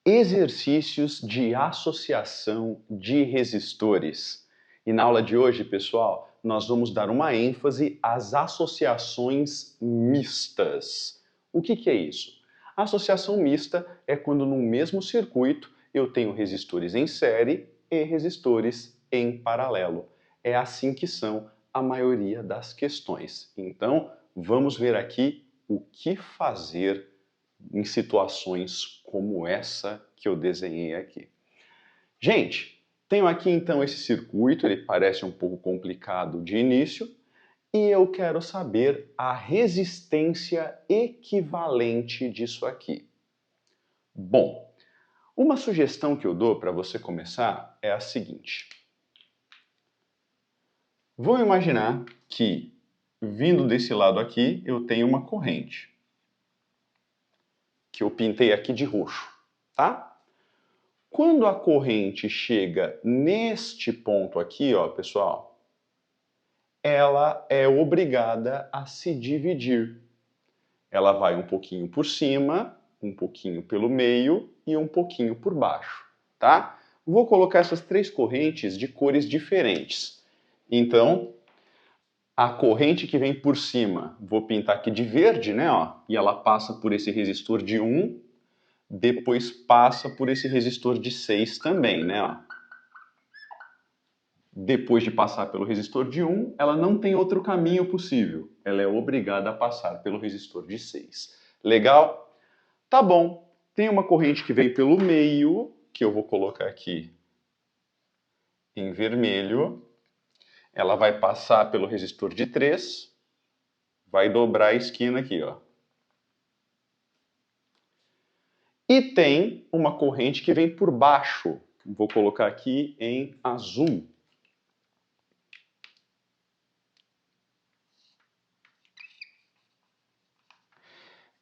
Exercícios de associação de resistores. E na aula de hoje, pessoal, nós vamos dar uma ênfase às associações mistas. O que é isso? A associação mista é quando no mesmo circuito eu tenho resistores em série e resistores em paralelo. É assim que são a maioria das questões. Então, vamos ver aqui o que fazer em situações como essa que eu desenhei aqui. Gente, tenho aqui então esse circuito, ele parece um pouco complicado de início, e eu quero saber a resistência equivalente disso aqui. Bom, uma sugestão que eu dou para você começar é a seguinte. Vou imaginar que, vindo desse lado aqui, eu tenho uma corrente, que eu pintei aqui de roxo, tá? Quando a corrente chega neste ponto aqui, ó, pessoal, ela é obrigada a se dividir. Ela vai um pouquinho por cima, um pouquinho pelo meio e um pouquinho por baixo, tá? Vou colocar essas três correntes de cores diferentes. Então, a corrente que vem por cima, vou pintar aqui de verde, né, ó, e ela passa por esse resistor de 1, depois passa por esse resistor de 6 também, né, ó. Depois de passar pelo resistor de 1, ela não tem outro caminho possível. Ela é obrigada a passar pelo resistor de 6. Legal? Tá bom. Tem uma corrente que vem pelo meio, que eu vou colocar aqui em vermelho. Ela vai passar pelo resistor de 3, vai dobrar a esquina aqui, ó. E tem uma corrente que vem por baixo. Vou colocar aqui em azul.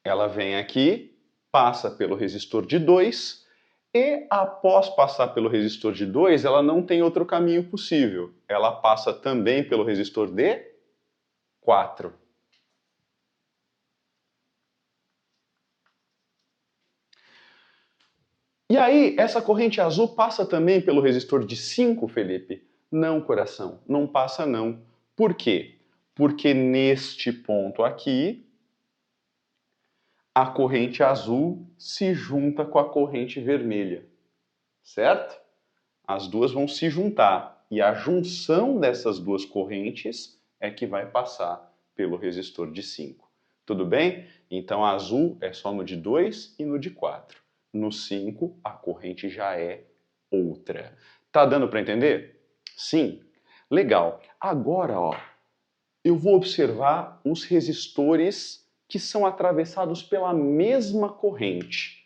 Ela vem aqui, passa pelo resistor de 2 e após passar pelo resistor de 2, ela não tem outro caminho possível. Ela passa também pelo resistor de 4. E aí, essa corrente azul passa também pelo resistor de 5, Felipe? Não, coração, não passa não. Por quê? Porque neste ponto aqui, a corrente azul se junta com a corrente vermelha, certo? As duas vão se juntar e a junção dessas duas correntes é que vai passar pelo resistor de 5. Tudo bem? Então a azul é só no de 2 e no de 4. No 5 a corrente já é outra. Tá dando para entender? Sim. Legal. Agora, ó, eu vou observar os resistores que são atravessados pela mesma corrente.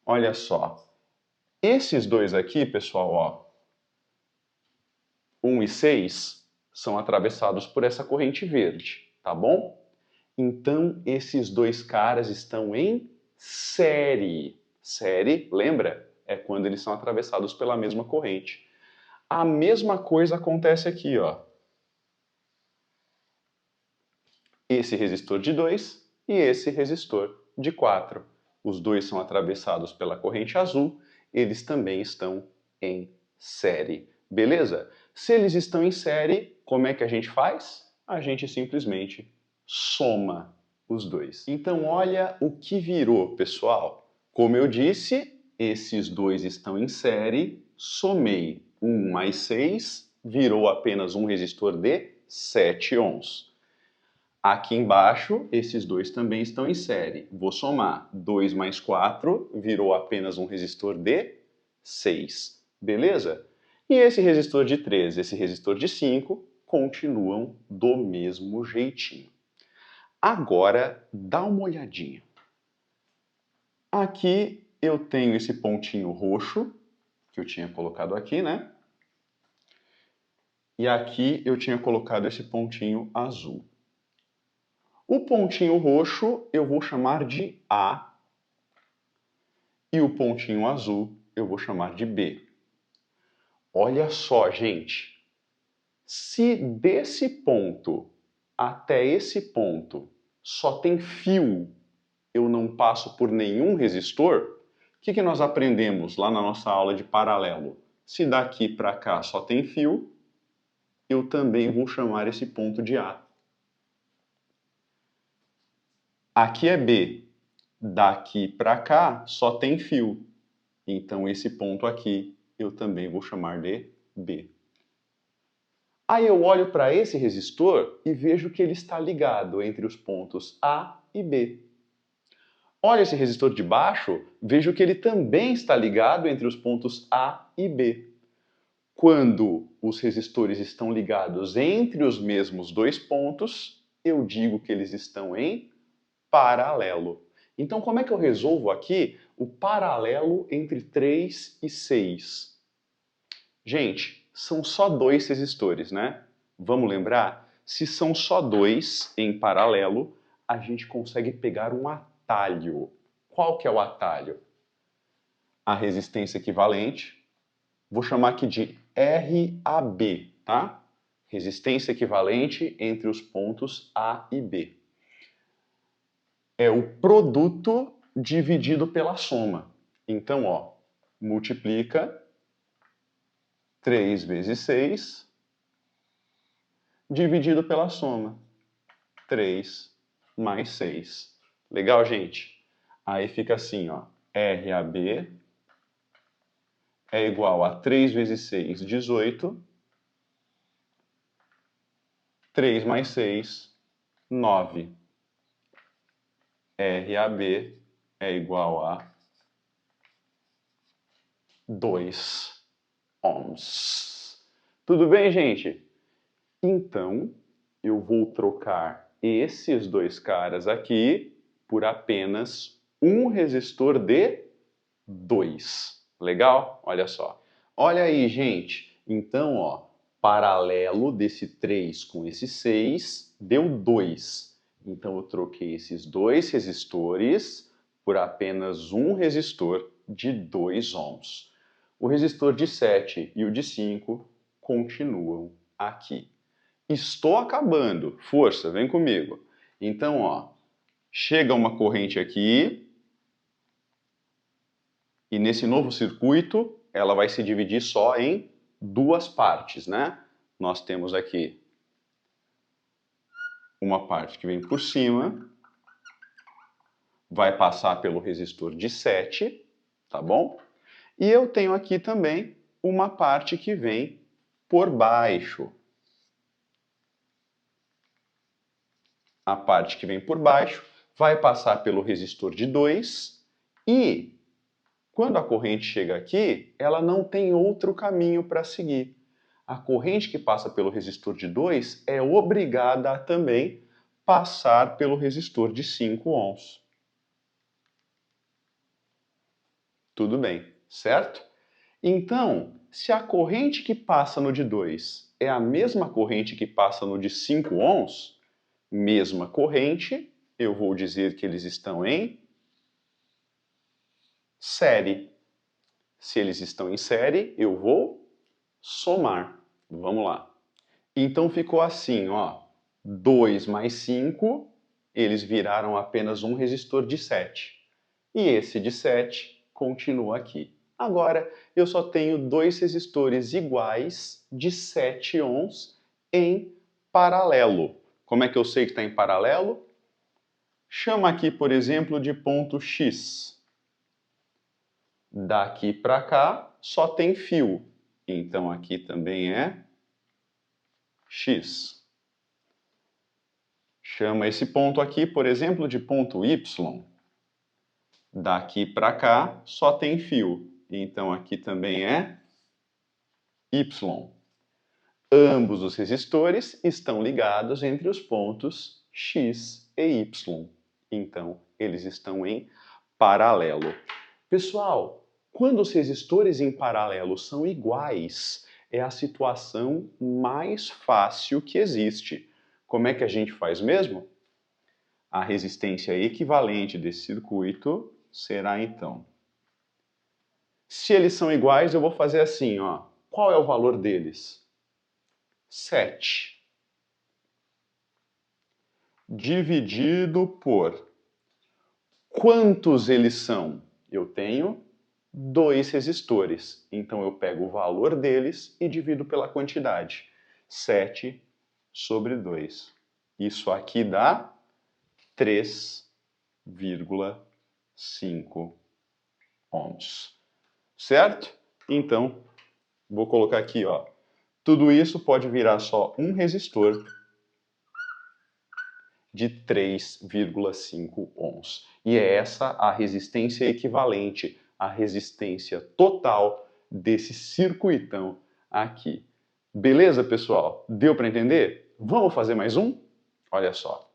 Olha só. Esses dois aqui, pessoal, ó, 1 e 6 são atravessados por essa corrente verde, tá bom? Então, esses dois caras estão em série. Série, lembra? É quando eles são atravessados pela mesma corrente. A mesma coisa acontece aqui, ó. Esse resistor de 2 e esse resistor de 4. Os dois são atravessados pela corrente azul, eles também estão em série. Beleza? Se eles estão em série, como é que a gente faz? A gente simplesmente soma os dois. Então olha o que virou, pessoal. Como eu disse, esses dois estão em série, somei 1 mais 6, virou apenas um resistor de 7 ohms. Aqui embaixo, esses dois também estão em série. Vou somar 2 mais 4, virou apenas um resistor de 6. Beleza? E esse resistor de 3, esse resistor de 5, continuam do mesmo jeitinho. Agora, dá uma olhadinha. Aqui eu tenho esse pontinho roxo, que eu tinha colocado aqui, né? E aqui eu tinha colocado esse pontinho azul. O pontinho roxo eu vou chamar de A e o pontinho azul eu vou chamar de B. Olha só, gente. Se desse ponto até esse ponto só tem fio, eu não passo por nenhum resistor, o que nós aprendemos lá na nossa aula de paralelo? Se daqui para cá só tem fio, eu também vou chamar esse ponto de A. Aqui é B. Daqui para cá só tem fio. Então esse ponto aqui eu também vou chamar de B. Aí eu olho para esse resistor e vejo que ele está ligado entre os pontos A e B. Olha esse resistor de baixo, vejo que ele também está ligado entre os pontos A e B. Quando os resistores estão ligados entre os mesmos dois pontos, eu digo que eles estão em paralelo. Então, como é que eu resolvo aqui o paralelo entre 3 e 6? Gente, são só dois resistores, né? Vamos lembrar? Se são só dois em paralelo, a gente consegue pegar um atalho. Qual que é o atalho? A resistência equivalente. Vou chamar aqui de RAB, tá? Resistência equivalente entre os pontos A e B. É o produto dividido pela soma. Então, ó, multiplica 3 vezes 6 dividido pela soma. 3 mais 6. Legal, gente? Aí fica assim, ó. RAB é igual a 3 vezes 6, 18. 3 mais 6, 9. RAB é igual a 2 ohms. Tudo bem, gente? Então, eu vou trocar esses dois caras aqui por apenas um resistor de 2. Legal? Olha só. Olha aí, gente. Então, ó, paralelo desse 3 com esse 6 deu 2. Então, eu troquei esses dois resistores por apenas um resistor de 2 ohms. O resistor de 7 e o de 5 continuam aqui. Estou acabando. Força, vem comigo. Então, ó, chega uma corrente aqui e nesse novo circuito ela vai se dividir só em duas partes, né? Nós temos aqui uma parte que vem por cima, vai passar pelo resistor de 7, tá bom? E eu tenho aqui também uma parte que vem por baixo. A parte que vem por baixo vai passar pelo resistor de 2 e quando a corrente chega aqui, ela não tem outro caminho para seguir. A corrente que passa pelo resistor de 2 é obrigada a também passar pelo resistor de 5 ohms. Tudo bem, certo? Então, se a corrente que passa no de 2 é a mesma corrente que passa no de 5 ohms, mesma corrente, eu vou dizer que eles estão em série. Se eles estão em série, eu vou somar. Vamos lá. Então ficou assim, ó. 2 mais 5, eles viraram apenas um resistor de 7. E esse de 7 continua aqui. Agora, eu só tenho dois resistores iguais de 7 ohms em paralelo. Como é que eu sei que está em paralelo? Chama aqui, por exemplo, de ponto X. Daqui para cá só tem fio, então aqui também é X. Chama esse ponto aqui, por exemplo, de ponto Y. Daqui para cá só tem fio, então aqui também é Y. Ambos os resistores estão ligados entre os pontos X e Y, então eles estão em paralelo. Pessoal, quando os resistores em paralelo são iguais, é a situação mais fácil que existe. Como é que a gente faz mesmo? A resistência equivalente desse circuito será então. Se eles são iguais, eu vou fazer assim, ó. Qual é o valor deles? 7. Dividido por quantos eles são? Eu tenho 2 resistores. Então eu pego o valor deles e divido pela quantidade. 7 sobre 2. Isso aqui dá 3,5 ohms. Certo? Então, vou colocar aqui, ó. Tudo isso pode virar só um resistor de 3,5 ohms. E é essa a resistência equivalente, a resistência total desse circuitão aqui. Beleza, pessoal? Deu para entender? Vamos fazer mais um? Olha só.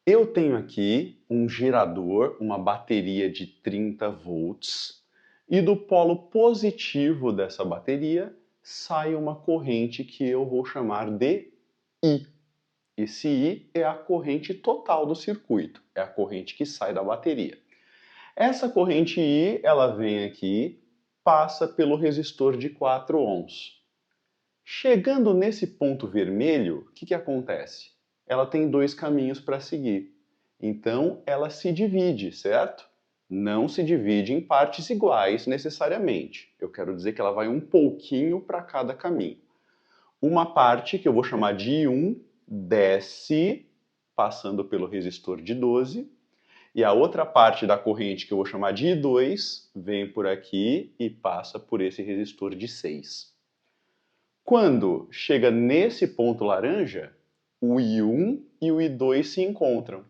Eu tenho aqui um gerador, uma bateria de 30 volts, e do polo positivo dessa bateria sai uma corrente que eu vou chamar de I. Esse I é a corrente total do circuito, é a corrente que sai da bateria. Essa corrente I, ela vem aqui, passa pelo resistor de 4 ohms. Chegando nesse ponto vermelho, o que acontece? Ela tem 2 caminhos para seguir. Então, ela se divide, certo? Não se divide em partes iguais necessariamente. Eu quero dizer que ela vai um pouquinho para cada caminho. Uma parte, que eu vou chamar de I1, desce, passando pelo resistor de 12, e a outra parte da corrente, que eu vou chamar de I2, vem por aqui e passa por esse resistor de 6. Quando chega nesse ponto laranja, o I1 e o I2 se encontram.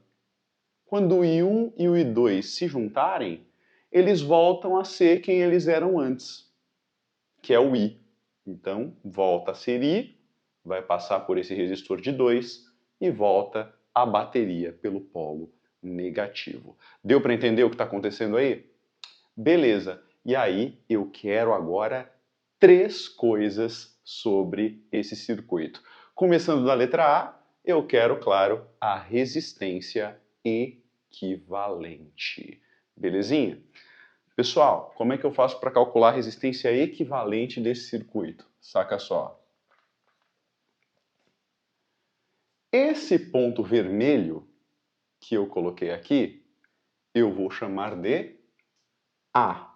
Quando o I1 e o I2 se juntarem, eles voltam a ser quem eles eram antes, que é o I. Então, volta a ser I, vai passar por esse resistor de 2 e volta a bateria pelo polo negativo. Deu para entender o que está acontecendo aí? Beleza. E aí eu quero agora 3 coisas sobre esse circuito. Começando da letra A, eu quero, claro, a resistência equivalente. Belezinha? Pessoal, como é que eu faço para calcular a resistência equivalente desse circuito? Saca só. Esse ponto vermelho que eu coloquei aqui, eu vou chamar de A.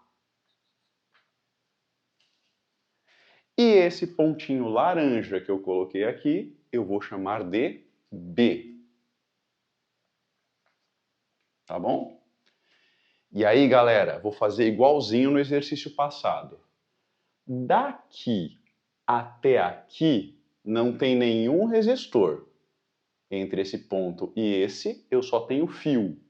E esse pontinho laranja que eu coloquei aqui, eu vou chamar de B. Tá bom? E aí, galera, vou fazer igualzinho no exercício passado. Daqui até aqui não tem nenhum resistor. Entre esse ponto e esse, eu só tenho fio.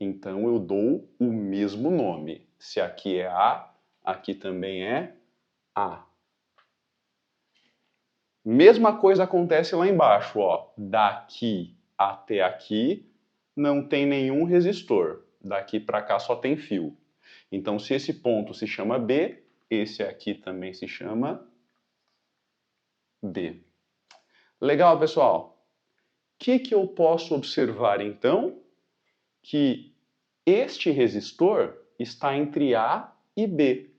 Então eu dou o mesmo nome. Se aqui é A, aqui também é A. Mesma coisa acontece lá embaixo, ó. Daqui até aqui não tem nenhum resistor. Daqui para cá só tem fio. Então, se esse ponto se chama B, esse aqui também se chama B. Legal, pessoal? O que eu posso observar, então? Que este resistor está entre A e B.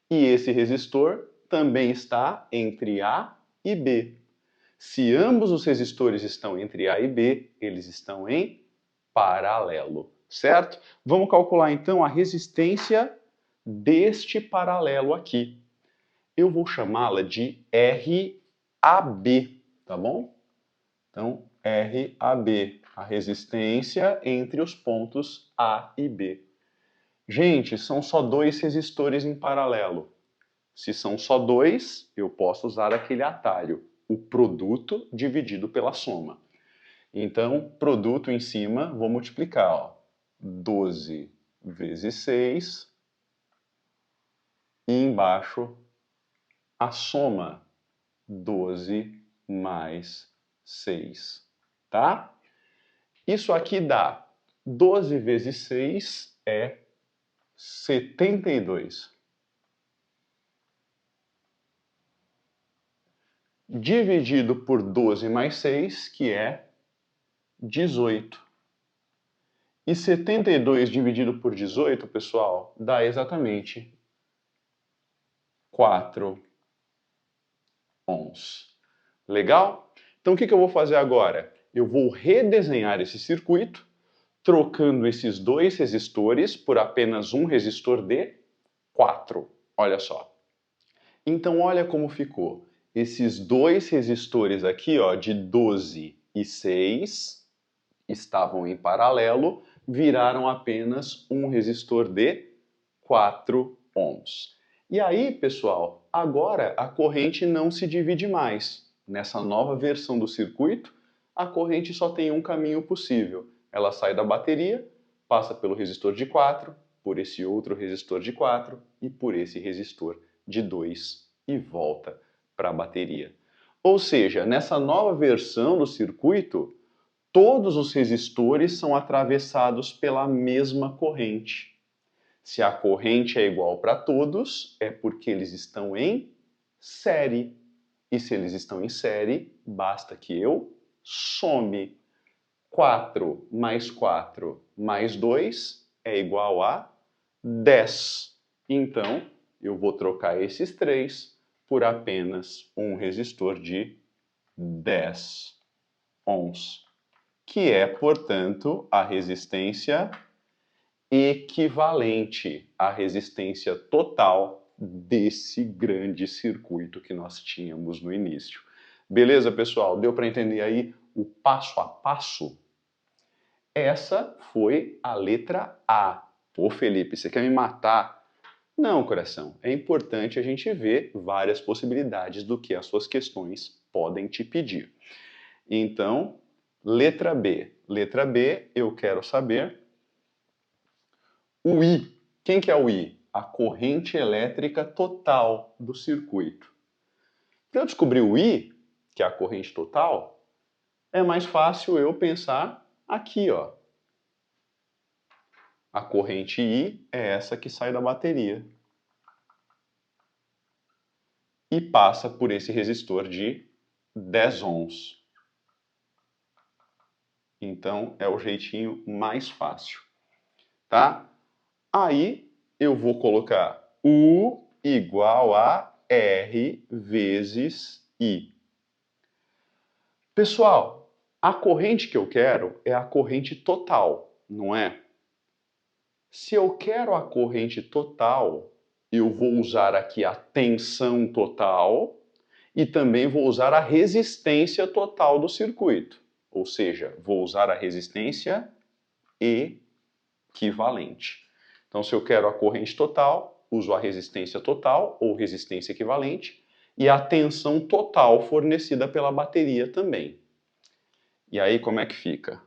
E esse resistor também está entre A e B. Se ambos os resistores estão entre A e B, eles estão em paralelo, certo? Vamos calcular então a resistência deste paralelo aqui. Eu vou chamá-la de RAB, tá bom? Então, RAB, a resistência entre os pontos A e B. Gente, são só 2 resistores em paralelo. Se são só 2, eu posso usar aquele atalho, o produto dividido pela soma. Então, produto em cima, vou multiplicar, ó, 12 vezes 6, e embaixo a soma, 12 mais 6, tá? Isso aqui dá 12 vezes 6 é 72. Dividido por 12 mais 6, que é 18. E 72 dividido por 18, pessoal, dá exatamente 4 ohms. Legal? Então o que eu vou fazer agora? Eu vou redesenhar esse circuito, trocando esses dois resistores por apenas um resistor de 4. Olha só. Então, olha como ficou. Esses dois resistores aqui, ó, de 12 e 6, estavam em paralelo, viraram apenas um resistor de 4 ohms. E aí, pessoal, agora a corrente não se divide mais. Nessa nova versão do circuito, a corrente só tem um caminho possível. Ela sai da bateria, passa pelo resistor de 4, por esse outro resistor de 4 e por esse resistor de 2 e volta para a bateria. Ou seja, nessa nova versão do circuito, todos os resistores são atravessados pela mesma corrente. Se a corrente é igual para todos, é porque eles estão em série. E se eles estão em série, basta que eu some. 4 mais 4 mais 2 é igual a 10. Então, eu vou trocar esses 3 por apenas um resistor de 10 ohms, que é, portanto, a resistência equivalente à resistência total desse grande circuito que nós tínhamos no início. Beleza, pessoal? Deu para entender aí o passo a passo? Essa foi a letra A. Pô, Felipe, você quer me matar? Não, coração. É importante a gente ver várias possibilidades do que as suas questões podem te pedir. Então, letra B. Letra B, eu quero saber o I. Quem que é o I? A corrente elétrica total do circuito. Para eu descobrir o I, que é a corrente total, é mais fácil eu pensar aqui, ó. A corrente I é essa que sai da bateria e passa por esse resistor de 10 ohms. Então, é o jeitinho mais fácil, tá? Aí, eu vou colocar U igual a R vezes I. Pessoal, a corrente que eu quero é a corrente total, não é? Se eu quero a corrente total, eu vou usar aqui a tensão total e também vou usar a resistência total do circuito. Ou seja, vou usar a resistência equivalente. Então, se eu quero a corrente total, uso a resistência total ou resistência equivalente e a tensão total fornecida pela bateria também. E aí, como é que fica?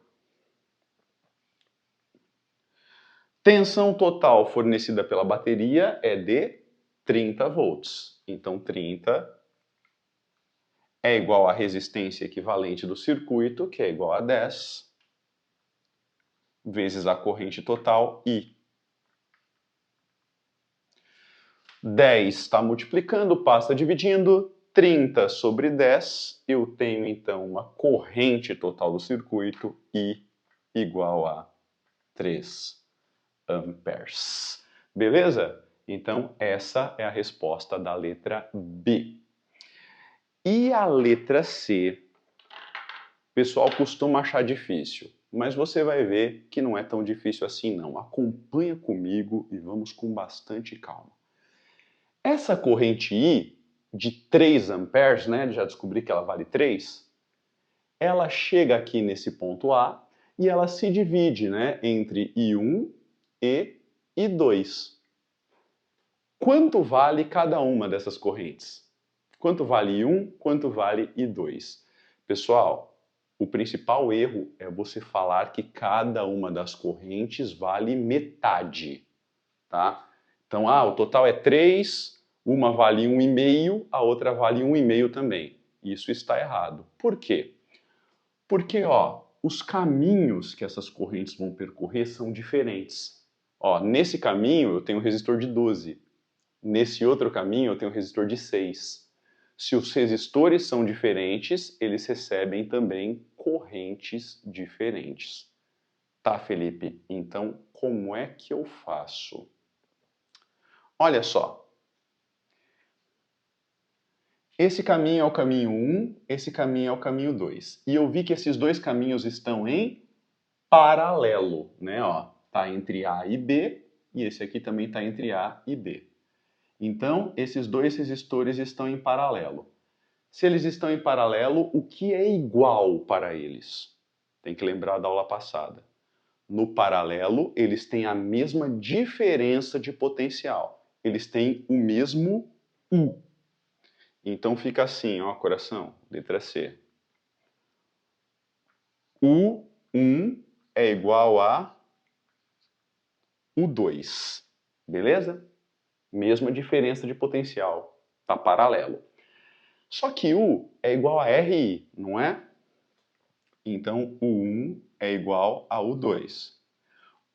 Tensão total fornecida pela bateria é de 30 volts. Então, 30 é igual à resistência equivalente do circuito, que é igual a 10, vezes a corrente total, I. 10 está multiplicando, passa dividindo. 30 sobre 10, eu tenho então uma corrente total do circuito, I, igual a 3 amperes. Beleza? Então, essa é a resposta da letra B. E a letra C? O pessoal costuma achar difícil, mas você vai ver que não é tão difícil assim não. Acompanha comigo e vamos com bastante calma. Essa corrente I de 3 amperes, né, já descobri que ela vale 3, ela chega aqui nesse ponto A e ela se divide, né, entre I1 e I2. Quanto vale cada uma dessas correntes? Quanto vale I1, quanto vale I2? Pessoal, o principal erro é você falar que cada uma das correntes vale metade, tá? Então, o total é 3, uma vale 1,5, a outra vale 1,5 também. Isso está errado. Por quê? Porque, os caminhos que essas correntes vão percorrer são diferentes. Nesse caminho eu tenho um resistor de 12. Nesse outro caminho eu tenho um resistor de 6. Se os resistores são diferentes, eles recebem também correntes diferentes. Tá, Felipe? Então, como é que eu faço? Olha só. Esse caminho é o caminho 1, esse caminho é o caminho 2. E eu vi que esses dois caminhos estão em paralelo, né? Ó, tá entre A e B, e esse aqui também está entre A e B. Então, esses dois resistores estão em paralelo. Se eles estão em paralelo, o que é igual para eles? Tem que lembrar da aula passada. No paralelo, eles têm a mesma diferença de potencial. Eles têm o mesmo U. Então fica assim, ó, coração, letra C. U1 é igual a U2. Beleza? Mesma diferença de potencial. Tá paralelo. Só que U é igual a RI, não é? Então, U1 é igual a U2.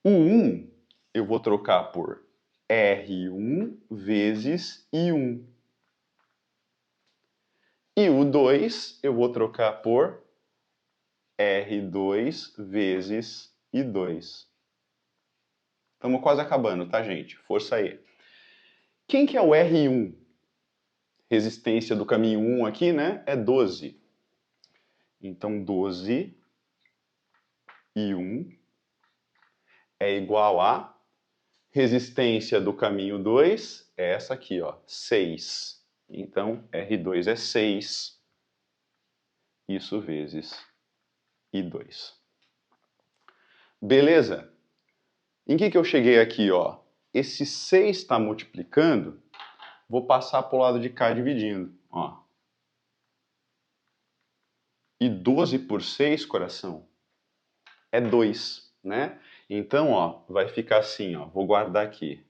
U1 eu vou trocar por R1 vezes I1. E U2 eu vou trocar por R2 vezes I2. Estamos quase acabando, tá, gente? Força aí. Quem que é o R1? Resistência do caminho 1 aqui, né? É 12. Então, 12 e 1 é igual a resistência do caminho 2 é essa aqui, ó, 6. Então, R2 é 6. Isso vezes I2. Beleza? Em que eu cheguei aqui, ó? Esse 6 está multiplicando, vou passar para o lado de cá dividindo, ó. E 12 por 6, coração, é 2, né? Então, ó, vai ficar assim, ó, vou guardar aqui.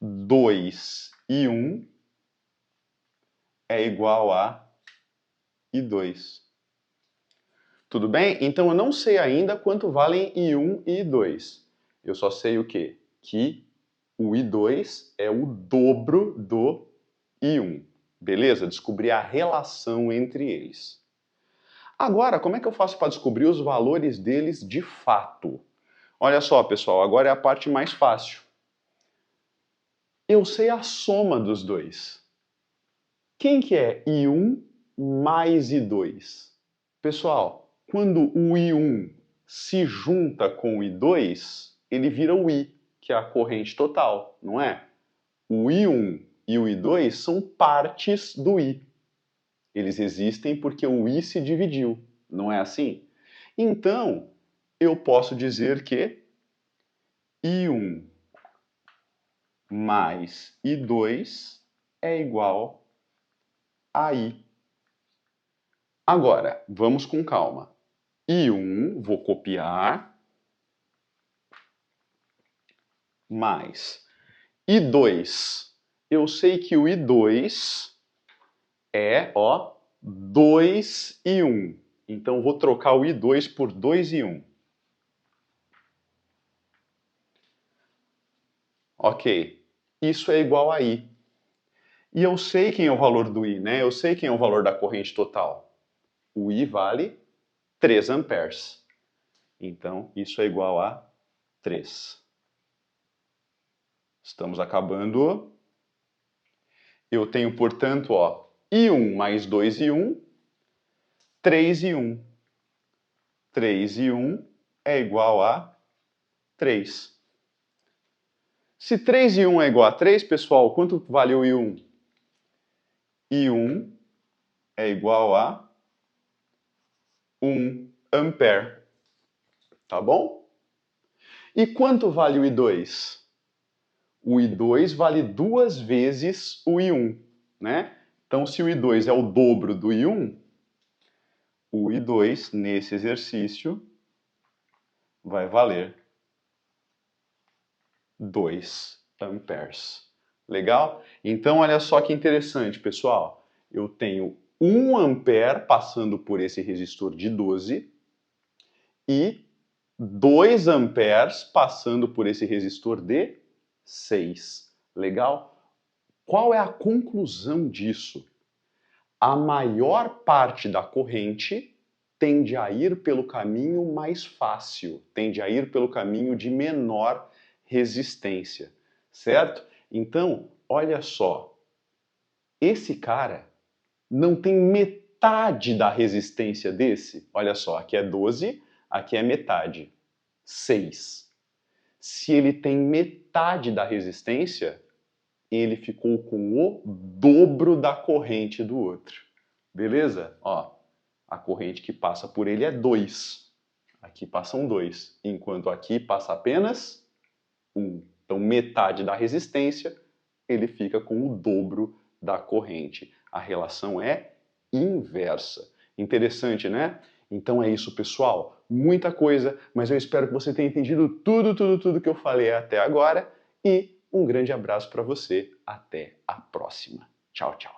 2 e 1 é igual a I2. Tudo bem? Então eu não sei ainda quanto valem I1 e I2. Eu só sei o quê? Que o I2 é o dobro do I1. Beleza? Descobri a relação entre eles. Agora, como é que eu faço para descobrir os valores deles de fato? Olha só, pessoal, agora é a parte mais fácil. Eu sei a soma dos dois. Quem que é I1 mais I2? Pessoal, quando o I1 se junta com o I2, ele vira o I, que é a corrente total, não é? O I1 e o I2 são partes do I. Eles existem porque o I se dividiu, não é assim? Então, eu posso dizer que I1 mais I2 é igual a I. Agora, vamos com calma. I1, vou copiar, mais I2. Eu sei que o I2 é, ó, 2 e 1. Então, vou trocar o I2 por 2 e 1. Ok, isso é igual a I. E eu sei quem é o valor do I, né? Eu sei quem é o valor da corrente total. O I vale 3 amperes. Então, isso é igual a 3. Estamos acabando. Eu tenho, portanto, ó, I1 mais 2 e 1, 3 e 1. 3 e 1 é igual a 3. Se 3 e 1 é igual a 3, pessoal, quanto vale o I1? I1 é igual a 1 ampere. Tá bom? E quanto vale o I2? O I2 vale 2 vezes o I1, né? Então, se o I2 é o dobro do I1, o I2, nesse exercício, vai valer 2 amperes. Legal? Então, olha só que interessante, pessoal. Eu tenho 1 ampere passando por esse resistor de 12 e 2 amperes passando por esse resistor de 6. Legal? Qual é a conclusão disso? A maior parte da corrente tende a ir pelo caminho mais fácil, tende a ir pelo caminho de menor resistência, certo? Então, olha só, esse cara não tem metade da resistência desse. Olha só, aqui é 12, aqui é metade, 6. Se ele tem metade da resistência, ele ficou com o dobro da corrente do outro. Beleza? Ó, a corrente que passa por ele é 2. Aqui passam 2, enquanto aqui passa apenas 1. Então, metade da resistência, ele fica com o dobro da corrente. A relação é inversa. Interessante, né? Então é isso, pessoal. Muita coisa, mas eu espero que você tenha entendido tudo que eu falei até agora. E um grande abraço para você. Até a próxima. Tchau, tchau.